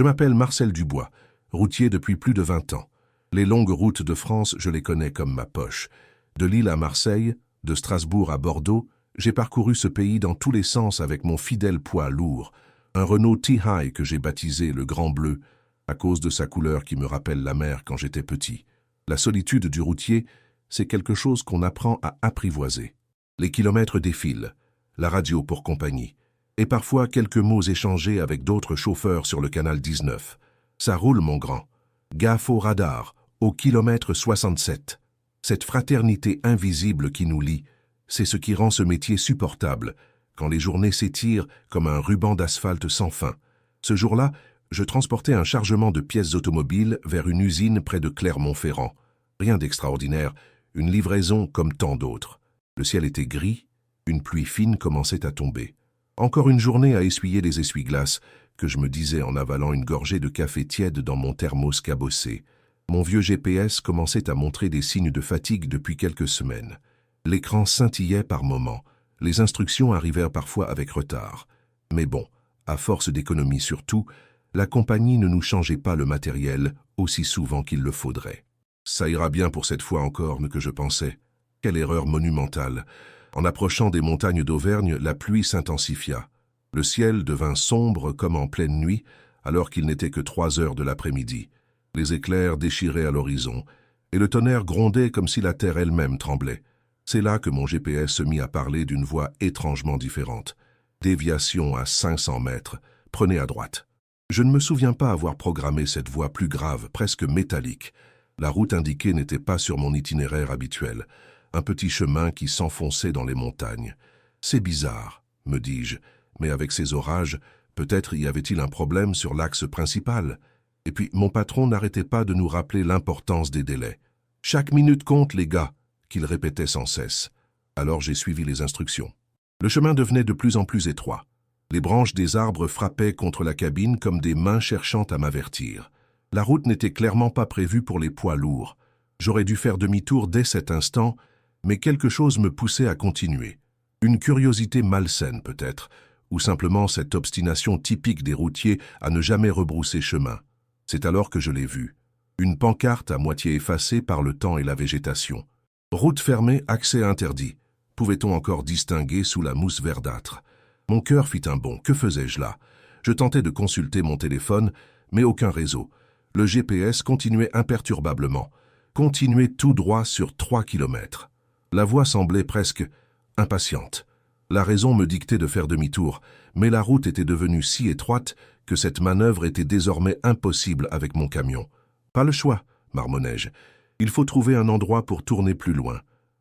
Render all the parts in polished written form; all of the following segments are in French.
Je m'appelle Marcel Dubois, routier depuis plus de 20 ans. Les longues routes de France, je les connais comme ma poche. De Lille à Marseille, de Strasbourg à Bordeaux, j'ai parcouru ce pays dans tous les sens avec mon fidèle poids lourd, un Renault T-High que j'ai baptisé le Grand Bleu, à cause de sa couleur qui me rappelle la mer quand j'étais petit. La solitude du routier, c'est quelque chose qu'on apprend à apprivoiser. Les kilomètres défilent, la radio pour compagnie, et parfois quelques mots échangés avec d'autres chauffeurs sur le canal 19. Ça roule, mon grand. Gaffe au radar, au kilomètre 67. Cette fraternité invisible qui nous lie, c'est ce qui rend ce métier supportable, quand les journées s'étirent comme un ruban d'asphalte sans fin. Ce jour-là, je transportais un chargement de pièces automobiles vers une usine près de Clermont-Ferrand. Rien d'extraordinaire, une livraison comme tant d'autres. Le ciel était gris, une pluie fine commençait à tomber. Encore une journée à essuyer les essuie-glaces, que je me disais en avalant une gorgée de café tiède dans mon thermos cabossé. Mon vieux GPS commençait à montrer des signes de fatigue depuis quelques semaines. L'écran scintillait par moments. Les instructions arrivèrent parfois avec retard. Mais bon, à force d'économie surtout, la compagnie ne nous changeait pas le matériel aussi souvent qu'il le faudrait. Ça ira bien pour cette fois encore, que je pensais. Quelle erreur monumentale. En approchant des montagnes d'Auvergne, la pluie s'intensifia. Le ciel devint sombre comme en pleine nuit, alors qu'il n'était que 3 heures de l'après-midi. Les éclairs déchiraient à l'horizon, et le tonnerre grondait comme si la terre elle-même tremblait. C'est là que mon GPS se mit à parler d'une voie étrangement différente. Déviation à 500 mètres, prenez à droite. Je ne me souviens pas avoir programmé cette voie plus grave, presque métallique. La route indiquée n'était pas sur mon itinéraire habituel. Un petit chemin qui s'enfonçait dans les montagnes. C'est bizarre, me dis-je, mais avec ces orages, peut-être y avait-il un problème sur l'axe principal. Et puis mon patron n'arrêtait pas de nous rappeler l'importance des délais. Chaque minute compte, les gars, qu'il répétait sans cesse. Alors j'ai suivi les instructions. Le chemin devenait de plus en plus étroit. Les branches des arbres frappaient contre la cabine comme des mains cherchant à m'avertir. La route n'était clairement pas prévue pour les poids lourds. J'aurais dû faire demi-tour dès cet instant, mais quelque chose me poussait à continuer. Une curiosité malsaine peut-être, ou simplement cette obstination typique des routiers à ne jamais rebrousser chemin. C'est alors que je l'ai vue. Une pancarte à moitié effacée par le temps et la végétation. Route fermée, accès interdit. Pouvait-on encore distinguer sous la mousse verdâtre? Mon cœur fit un bond. Que faisais-je là? Je tentais de consulter mon téléphone, mais aucun réseau. Le GPS continuait imperturbablement. Continuait tout droit sur 3 kilomètres. La voie semblait presque impatiente. La raison me dictait de faire demi-tour, mais la route était devenue si étroite que cette manœuvre était désormais impossible avec mon camion. Pas le choix, marmonnai-je. Il faut trouver un endroit pour tourner plus loin.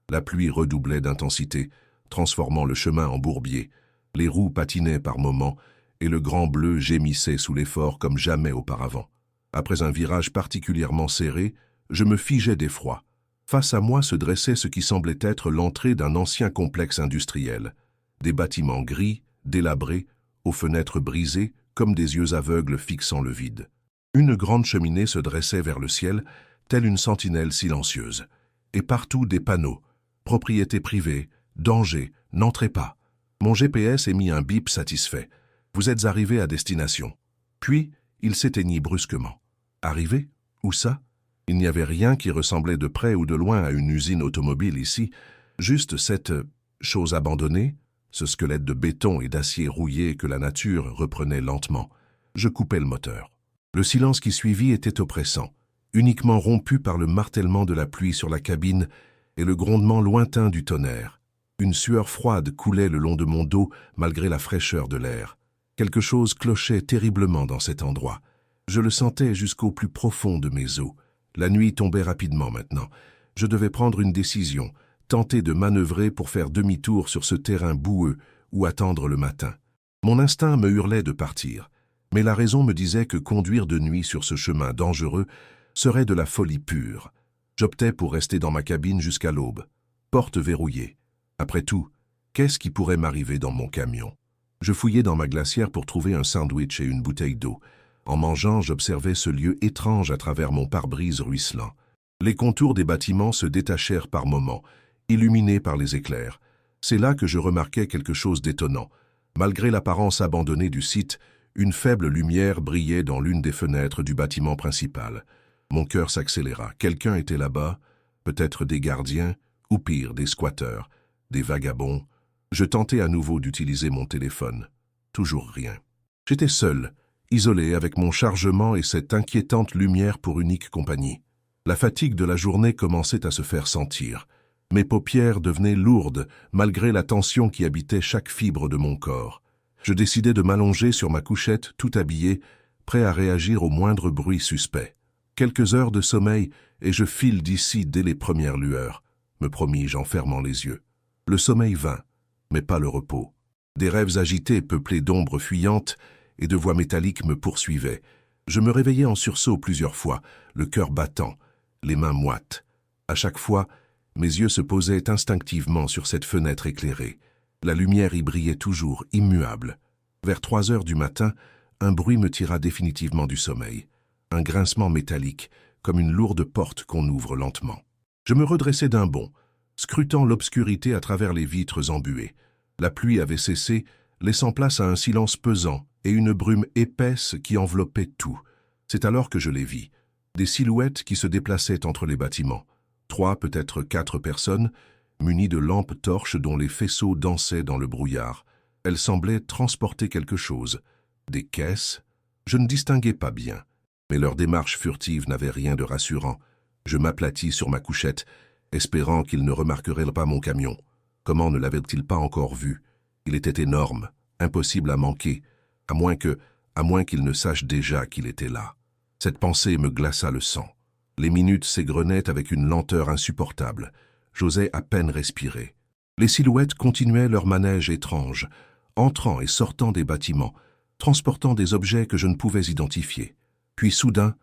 La pluie redoublait d'intensité, transformant le chemin en bourbier. Les roues patinaient par moments, et le Grand Bleu gémissait sous l'effort comme jamais auparavant. Après un virage particulièrement serré, je me figeais d'effroi. Face à moi se dressait ce qui semblait être l'entrée d'un ancien complexe industriel. Des bâtiments gris, délabrés, aux fenêtres brisées, comme des yeux aveugles fixant le vide. Une grande cheminée se dressait vers le ciel, telle une sentinelle silencieuse. Et partout des panneaux. Propriété privée, danger, n'entrez pas. Mon GPS émit un bip satisfait. Vous êtes arrivé à destination. Puis, il s'éteignit brusquement. Arrivé? Où ça? Il n'y avait rien qui ressemblait de près ou de loin à une usine automobile ici, juste cette chose abandonnée, ce squelette de béton et d'acier rouillé que la nature reprenait lentement. Je coupais le moteur. Le silence qui suivit était oppressant, uniquement rompu par le martèlement de la pluie sur la cabine et le grondement lointain du tonnerre. Une sueur froide coulait le long de mon dos malgré la fraîcheur de l'air. Quelque chose clochait terriblement dans cet endroit. Je le sentais jusqu'au plus profond de mes os. La nuit tombait rapidement maintenant. Je devais prendre une décision, tenter de manœuvrer pour faire demi-tour sur ce terrain boueux ou attendre le matin. Mon instinct me hurlait de partir, mais la raison me disait que conduire de nuit sur ce chemin dangereux serait de la folie pure. J'optais pour rester dans ma cabine jusqu'à l'aube, porte verrouillée. Après tout, qu'est-ce qui pourrait m'arriver dans mon camion? Je fouillais dans ma glacière pour trouver un sandwich et une bouteille d'eau. En mangeant, j'observais ce lieu étrange à travers mon pare-brise ruisselant. Les contours des bâtiments se détachèrent par moments, illuminés par les éclairs. C'est là que je remarquai quelque chose d'étonnant. Malgré l'apparence abandonnée du site, une faible lumière brillait dans l'une des fenêtres du bâtiment principal. Mon cœur s'accéléra. Quelqu'un était là-bas, peut-être des gardiens, ou pire, des squatteurs, des vagabonds. Je tentai à nouveau d'utiliser mon téléphone. Toujours rien. J'étais seul, isolé avec mon chargement et cette inquiétante lumière pour unique compagnie. La fatigue de la journée commençait à se faire sentir. Mes paupières devenaient lourdes, malgré la tension qui habitait chaque fibre de mon corps. Je décidai de m'allonger sur ma couchette, tout habillé, prêt à réagir au moindre bruit suspect. Quelques heures de sommeil, et je file d'ici dès les premières lueurs, me promis-je en fermant les yeux. Le sommeil vint, mais pas le repos. Des rêves agités, peuplés d'ombres fuyantes, et de voix métalliques me poursuivaient. Je me réveillais en sursaut plusieurs fois, le cœur battant, les mains moites. À chaque fois, mes yeux se posaient instinctivement sur cette fenêtre éclairée. La lumière y brillait toujours, immuable. Vers 3 heures du matin, un bruit me tira définitivement du sommeil. Un grincement métallique, comme une lourde porte qu'on ouvre lentement. Je me redressai d'un bond, scrutant l'obscurité à travers les vitres embuées. La pluie avait cessé, laissant place à un silence pesant et une brume épaisse qui enveloppait tout. C'est alors que je les vis. Des silhouettes qui se déplaçaient entre les bâtiments. 3, peut-être 4 personnes, munies de lampes torches dont les faisceaux dansaient dans le brouillard. Elles semblaient transporter quelque chose. Des caisses? Je ne distinguais pas bien. Mais leur démarche furtive n'avait rien de rassurant. Je m'aplatis sur ma couchette, espérant qu'ils ne remarqueraient pas mon camion. Comment ne l'avaient-ils pas encore vu? Il était énorme, impossible à manquer, à moins qu'ils ne sachent déjà qu'il était là. Cette pensée me glaça le sang. Les minutes s'égrenaient avec une lenteur insupportable. J'osais à peine respirer. Les silhouettes continuaient leur manège étrange, entrant et sortant des bâtiments, transportant des objets que je ne pouvais identifier. Puis soudain,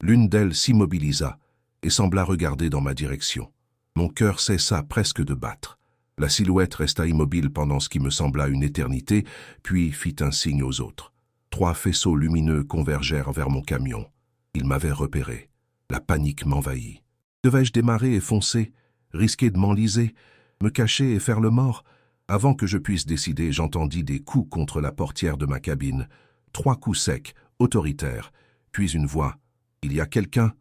l'une d'elles s'immobilisa et sembla regarder dans ma direction. Mon cœur cessa presque de battre. La silhouette resta immobile pendant ce qui me sembla une éternité, puis fit un signe aux autres. 3 faisceaux lumineux convergèrent vers mon camion. Ils m'avaient repéré. La panique m'envahit. Devais-je démarrer et foncer, risquer de m'enliser, me cacher et faire le mort? Avant que je puisse décider, j'entendis des coups contre la portière de ma cabine. 3 coups secs, autoritaires. Puis une voix. « Il y a quelqu'un?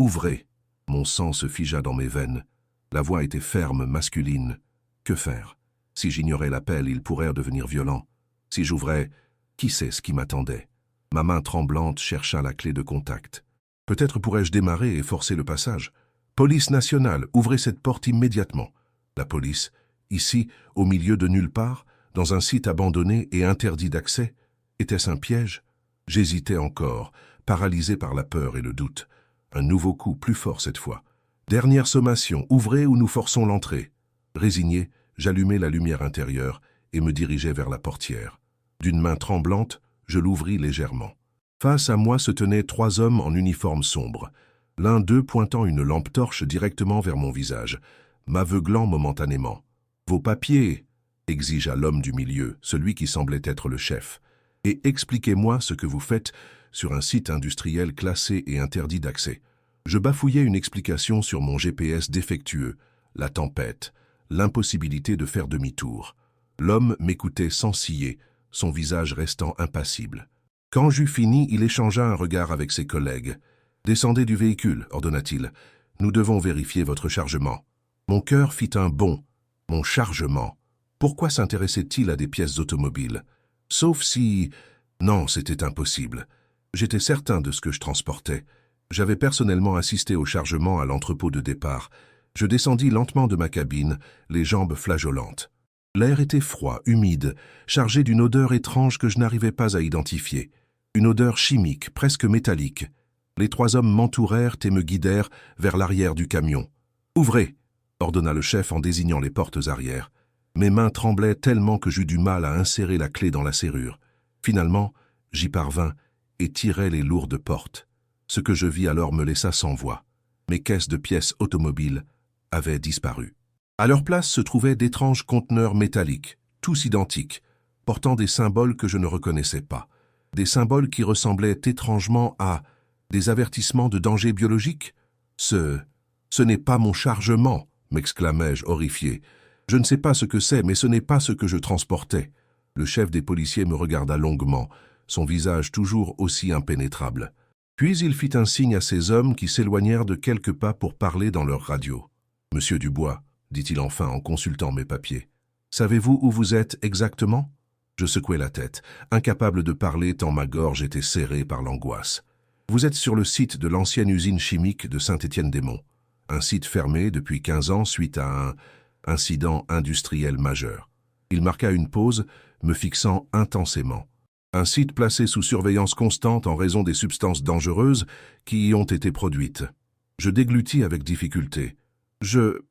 Ouvrez !» Mon sang se figea dans mes veines. La voix était ferme, masculine. Que faire? Si j'ignorais l'appel, il pourrait devenir violent. Si j'ouvrais, qui sait ce qui m'attendait? Ma main tremblante chercha la clé de contact. Peut-être pourrais-je démarrer et forcer le passage. Police nationale, ouvrez cette porte immédiatement. La police, ici, au milieu de nulle part, dans un site abandonné et interdit d'accès, était-ce un piège? J'hésitais encore, paralysé par la peur et le doute. Un nouveau coup, plus fort cette fois. Dernière sommation, ouvrez ou nous forçons l'entrée. Résigné, j'allumai la lumière intérieure et me dirigeai vers la portière. D'une main tremblante, je l'ouvris légèrement. Face à moi se tenaient 3 hommes en uniforme sombre, l'un d'eux pointant une lampe torche directement vers mon visage, m'aveuglant momentanément. « Vos papiers !» exigea l'homme du milieu, celui qui semblait être le chef. « Et expliquez-moi ce que vous faites sur un site industriel classé et interdit d'accès. » Je bafouillai une explication sur mon GPS défectueux, la tempête, l'impossibilité de faire demi-tour. L'homme m'écoutait sans ciller, son visage restant impassible. Quand j'eus fini, il échangea un regard avec ses collègues. « Descendez du véhicule, ordonna-t-il. Nous devons vérifier votre chargement. » Mon cœur fit un bond. Mon chargement. Pourquoi s'intéressait-il à des pièces automobiles? Sauf si... Non, c'était impossible. J'étais certain de ce que je transportais. J'avais personnellement assisté au chargement à l'entrepôt de départ. Je descendis lentement de ma cabine, les jambes flageolantes. L'air était froid, humide, chargé d'une odeur étrange que je n'arrivais pas à identifier. Une odeur chimique, presque métallique. Les 3 hommes m'entourèrent et me guidèrent vers l'arrière du camion. « Ouvrez !» ordonna le chef en désignant les portes arrière. Mes mains tremblaient tellement que j'eus du mal à insérer la clé dans la serrure. Finalement, j'y parvins et tirai les lourdes portes. Ce que je vis alors me laissa sans voix. Mes caisses de pièces automobiles avaient disparu. À leur place se trouvaient d'étranges conteneurs métalliques, tous identiques, portant des symboles que je ne reconnaissais pas. Des symboles qui ressemblaient étrangement à des avertissements de danger biologique. « Ce n'est pas mon chargement !» m'exclamai-je horrifié. « Je ne sais pas ce que c'est, mais ce n'est pas ce que je transportais. » Le chef des policiers me regarda longuement, son visage toujours aussi impénétrable. Puis il fit un signe à ses hommes qui s'éloignèrent de quelques pas pour parler dans leur radio. « Monsieur Dubois, dit-il enfin en consultant mes papiers, savez-vous où vous êtes exactement ?» Je secouai la tête, incapable de parler tant ma gorge était serrée par l'angoisse. « Vous êtes sur le site de l'ancienne usine chimique de Saint-Étienne-des-Monts, un site fermé depuis 15 ans suite à un incident industriel majeur. » Il marqua une pause, me fixant intensément. « Un site placé sous surveillance constante en raison des substances dangereuses qui y ont été produites. » Je déglutis avec difficulté. Je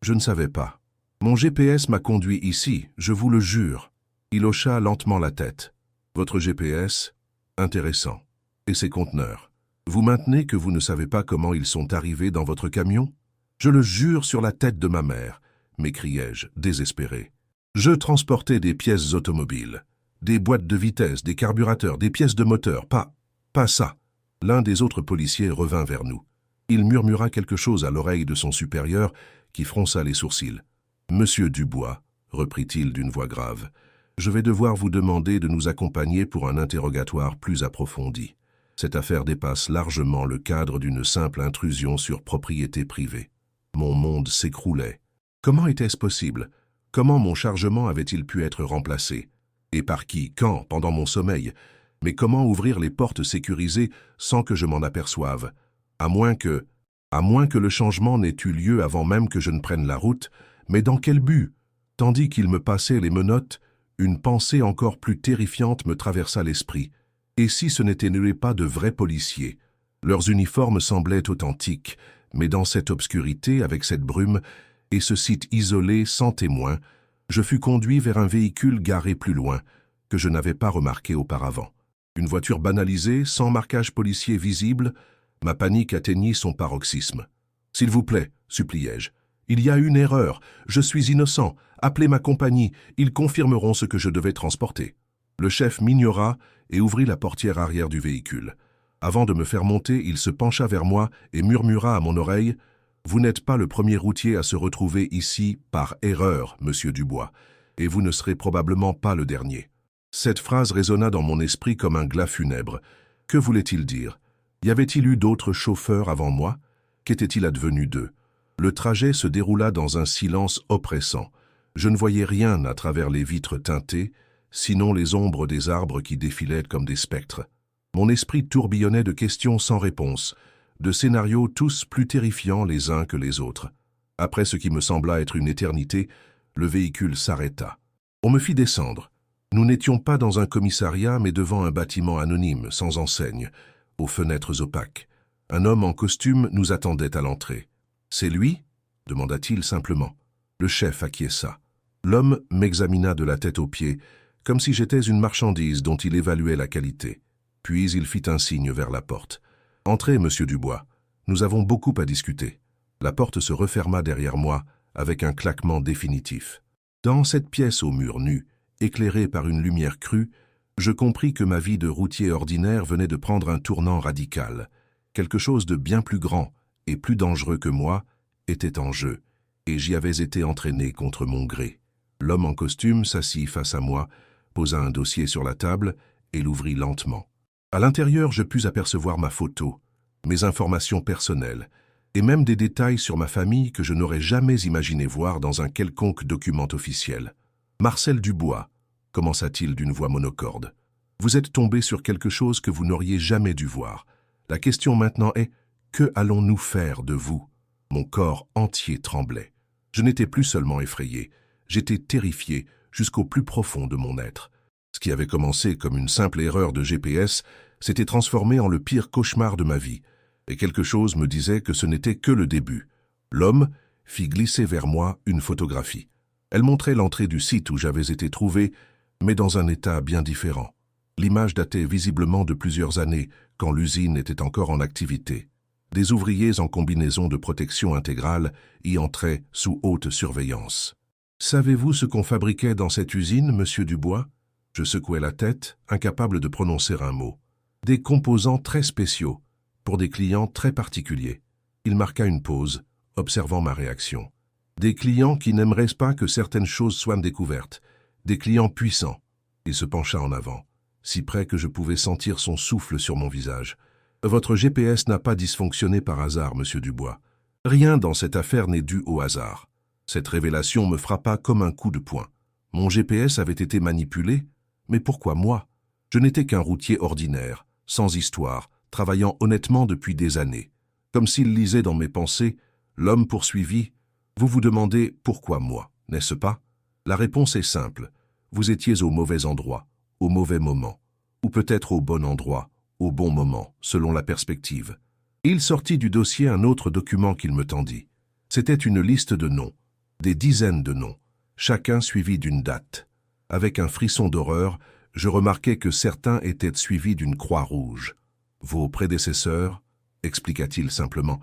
ne savais pas. Mon GPS m'a conduit ici, je vous le jure. Il hocha lentement la tête. Votre GPS? Intéressant. Et ces conteneurs? Vous maintenez que vous ne savez pas comment ils sont arrivés dans votre camion? Je le jure sur la tête de ma mère, m'écriai-je, désespéré. Je transportais des pièces automobiles, des boîtes de vitesse, des carburateurs, des pièces de moteur, pas ça. L'un des autres policiers revint vers nous. Il murmura quelque chose à l'oreille de son supérieur qui fronça les sourcils. « Monsieur Dubois, reprit-il d'une voix grave, je vais devoir vous demander de nous accompagner pour un interrogatoire plus approfondi. Cette affaire dépasse largement le cadre d'une simple intrusion sur propriété privée. » Mon monde s'écroulait. Comment était-ce possible? Comment mon chargement avait-il pu être remplacé? Et par qui? Quand? Pendant mon sommeil? Mais comment ouvrir les portes sécurisées sans que je m'en aperçoive? À moins que le changement n'ait eu lieu avant même que je ne prenne la route, mais dans quel but? Tandis qu'il me passait les menottes, une pensée encore plus terrifiante me traversa l'esprit. Et si ce n'étaient pas de vrais policiers? Leurs uniformes semblaient authentiques, mais dans cette obscurité, avec cette brume, et ce site isolé, sans témoin, je fus conduit vers un véhicule garé plus loin, que je n'avais pas remarqué auparavant. Une voiture banalisée, sans marquage policier visible, ma panique atteignit son paroxysme. « S'il vous plaît, suppliai-je. Il y a une erreur. Je suis innocent. Appelez ma compagnie. Ils confirmeront ce que je devais transporter. » Le chef m'ignora et ouvrit la portière arrière du véhicule. Avant de me faire monter, il se pencha vers moi et murmura à mon oreille « Vous n'êtes pas le premier routier à se retrouver ici par erreur, monsieur Dubois, et vous ne serez probablement pas le dernier. » Cette phrase résonna dans mon esprit comme un glas funèbre. Que voulait-il dire? Y avait-il eu d'autres chauffeurs avant moi? Qu'était-il advenu d'eux? Le trajet se déroula dans un silence oppressant. Je ne voyais rien à travers les vitres teintées, sinon les ombres des arbres qui défilaient comme des spectres. Mon esprit tourbillonnait de questions sans réponse, de scénarios tous plus terrifiants les uns que les autres. Après ce qui me sembla être une éternité, le véhicule s'arrêta. On me fit descendre. Nous n'étions pas dans un commissariat, mais devant un bâtiment anonyme, sans enseigne, aux fenêtres opaques. Un homme en costume nous attendait à l'entrée. « C'est lui ?» demanda-t-il simplement. Le chef acquiesça. L'homme m'examina de la tête aux pieds, comme si j'étais une marchandise dont il évaluait la qualité. Puis il fit un signe vers la porte. « Entrez, monsieur Dubois. Nous avons beaucoup à discuter. » La porte se referma derrière moi avec un claquement définitif. Dans cette pièce aux murs nus, éclairée par une lumière crue, je compris que ma vie de routier ordinaire venait de prendre un tournant radical. Quelque chose de bien plus grand et plus dangereux que moi était en jeu, et j'y avais été entraîné contre mon gré. L'homme en costume s'assit face à moi, posa un dossier sur la table et l'ouvrit lentement. À l'intérieur, je pus apercevoir ma photo, mes informations personnelles, et même des détails sur ma famille que je n'aurais jamais imaginé voir dans un quelconque document officiel. « Marcel Dubois », commença-t-il d'une voix monocorde, « vous êtes tombé sur quelque chose que vous n'auriez jamais dû voir. La question maintenant est, que allons-nous faire de vous ?» Mon corps entier tremblait. Je n'étais plus seulement effrayé, j'étais terrifié jusqu'au plus profond de mon être. Ce qui avait commencé comme une simple erreur de GPS s'était transformé en le pire cauchemar de ma vie, et quelque chose me disait que ce n'était que le début. L'homme fit glisser vers moi une photographie. Elle montrait l'entrée du site où j'avais été trouvé, mais dans un état bien différent. L'image datait visiblement de plusieurs années, quand l'usine était encore en activité. Des ouvriers en combinaison de protection intégrale y entraient sous haute surveillance. « Savez-vous ce qu'on fabriquait dans cette usine, monsieur Dubois ?» Je secouai la tête, incapable de prononcer un mot. « Des composants très spéciaux, pour des clients très particuliers. » Il marqua une pause, observant ma réaction. « Des clients qui n'aimeraient pas que certaines choses soient découvertes. Des clients puissants. » Il se pencha en avant. « si près que je pouvais sentir son souffle sur mon visage. Votre GPS n'a pas dysfonctionné par hasard, monsieur Dubois. Rien dans cette affaire n'est dû au hasard. Cette révélation me frappa comme un coup de poing. Mon GPS avait été manipulé, mais pourquoi moi? Je n'étais qu'un routier ordinaire, sans histoire, travaillant honnêtement depuis des années. Comme s'il lisait dans mes pensées, l'homme poursuivi, vous vous demandez pourquoi moi, n'est-ce pas? La réponse est simple. Vous étiez au mauvais endroit, au mauvais moment, ou peut-être au bon endroit, au bon moment, selon la perspective. Il sortit du dossier un autre document qu'il me tendit. C'était une liste de noms, des dizaines de noms, chacun suivi d'une date. Avec un frisson d'horreur, je remarquai que certains étaient suivis d'une croix rouge. Vos prédécesseurs, expliqua-t-il simplement,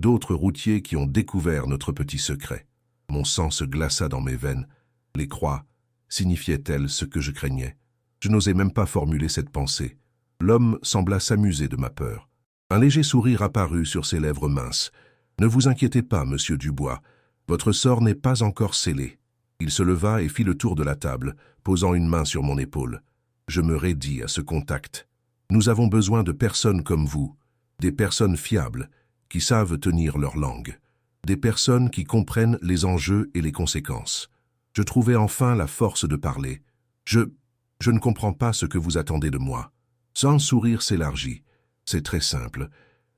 d'autres routiers qui ont découvert notre petit secret. Mon sang se glaça dans mes veines. Les croix signifiaient-elles ce que je craignais? Je n'osais même pas formuler cette pensée. L'homme sembla s'amuser de ma peur. Un léger sourire apparut sur ses lèvres minces. « Ne vous inquiétez pas, monsieur Dubois, votre sort n'est pas encore scellé. » Il se leva et fit le tour de la table, posant une main sur mon épaule. Je me raidis à ce contact. Nous avons besoin de personnes comme vous, des personnes fiables, qui savent tenir leur langue, des personnes qui comprennent les enjeux et les conséquences. Je trouvais enfin la force de parler. Je ne comprends pas ce que vous attendez de moi. Son sourire s'élargit. C'est très simple.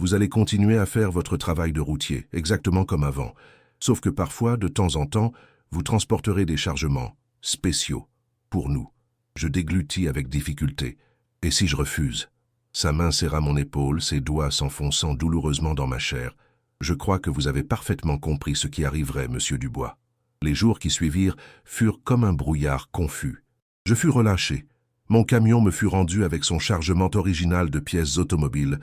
Vous allez continuer à faire votre travail de routier, exactement comme avant, sauf que parfois, de temps en temps, vous transporterez des chargements spéciaux pour nous. Je déglutis avec difficulté. Et si je refuse? Sa main serra mon épaule, ses doigts s'enfonçant douloureusement dans ma chair. Je crois que vous avez parfaitement compris ce qui arriverait, monsieur Dubois. Les jours qui suivirent furent comme un brouillard confus. Je fus relâché. Mon camion me fut rendu avec son chargement original de pièces automobiles,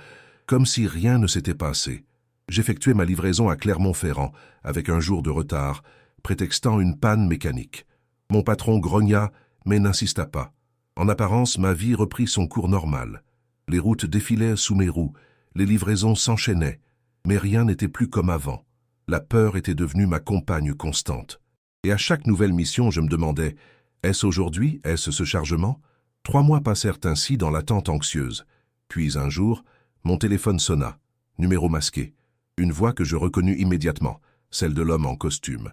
comme si rien ne s'était passé. J'effectuai ma livraison à Clermont-Ferrand, avec un jour de retard, prétextant une panne mécanique. Mon patron grogna, mais n'insista pas. En apparence, ma vie reprit son cours normal. Les routes défilaient sous mes roues, les livraisons s'enchaînaient, mais rien n'était plus comme avant. La peur était devenue ma compagne constante. Et à chaque nouvelle mission, je me demandais, est-ce aujourd'hui, est-ce ce chargement? 3 mois passèrent ainsi dans l'attente anxieuse. Puis un jour, mon téléphone sonna, numéro masqué. Une voix que je reconnus immédiatement, celle de l'homme en costume.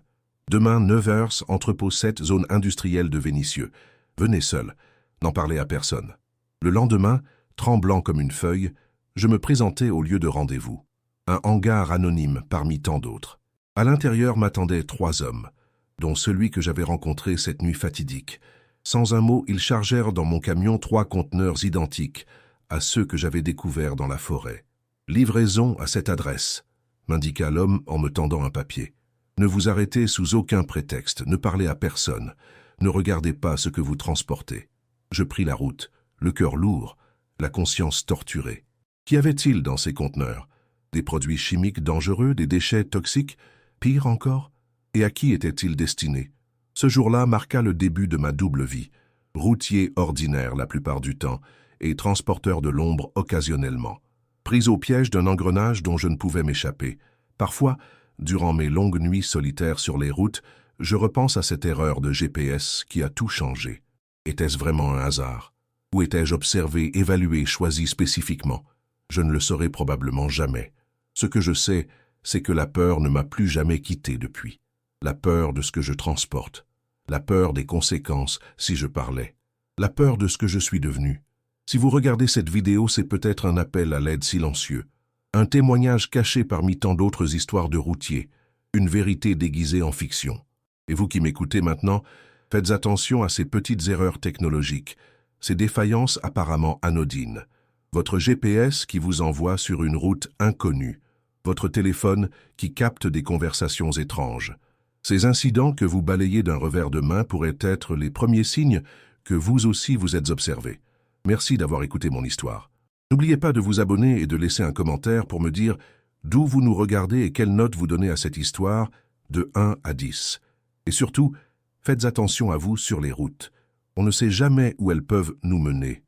Demain, 9h, entrepôt 7, zone industrielle de Vénissieux. Venez seul, n'en parlez à personne. Le lendemain, tremblant comme une feuille, je me présentai au lieu de rendez-vous. Un hangar anonyme parmi tant d'autres. À l'intérieur m'attendaient 3 hommes, dont celui que j'avais rencontré cette nuit fatidique. Sans un mot, ils chargèrent dans mon camion 3 conteneurs identiques à ceux que j'avais découverts dans la forêt. « Livraison à cette adresse », m'indiqua l'homme en me tendant un papier. « Ne vous arrêtez sous aucun prétexte, ne parlez à personne, ne regardez pas ce que vous transportez. » Je pris la route, le cœur lourd, la conscience torturée. Qu'y avait-il dans ces conteneurs? Des produits chimiques dangereux, des déchets toxiques? Pire encore? Et à qui étaient-ils destinés? Ce jour-là marqua le début de ma double vie. Routier ordinaire la plupart du temps et transporteur de l'ombre occasionnellement. Pris au piège d'un engrenage dont je ne pouvais m'échapper. Parfois, durant mes longues nuits solitaires sur les routes, je repense à cette erreur de GPS qui a tout changé. Était-ce vraiment un hasard? Ou étais-je observé, évalué, choisi spécifiquement? Je ne le saurai probablement jamais. Ce que je sais, c'est que la peur ne m'a plus jamais quitté depuis. La peur de ce que je transporte. La peur des conséquences si je parlais. La peur de ce que je suis devenu. Si vous regardez cette vidéo, c'est peut-être un appel à l'aide silencieux. Un témoignage caché parmi tant d'autres histoires de routiers. Une vérité déguisée en fiction. Et vous qui m'écoutez maintenant, faites attention à ces petites erreurs technologiques, ces défaillances apparemment anodines. Votre GPS qui vous envoie sur une route inconnue. Votre téléphone qui capte des conversations étranges. Ces incidents que vous balayez d'un revers de main pourraient être les premiers signes que vous aussi vous êtes observé. Merci d'avoir écouté mon histoire. N'oubliez pas de vous abonner et de laisser un commentaire pour me dire d'où vous nous regardez et quelle note vous donnez à cette histoire de 1 à 10. Et surtout, faites attention à vous sur les routes. On ne sait jamais où elles peuvent nous mener.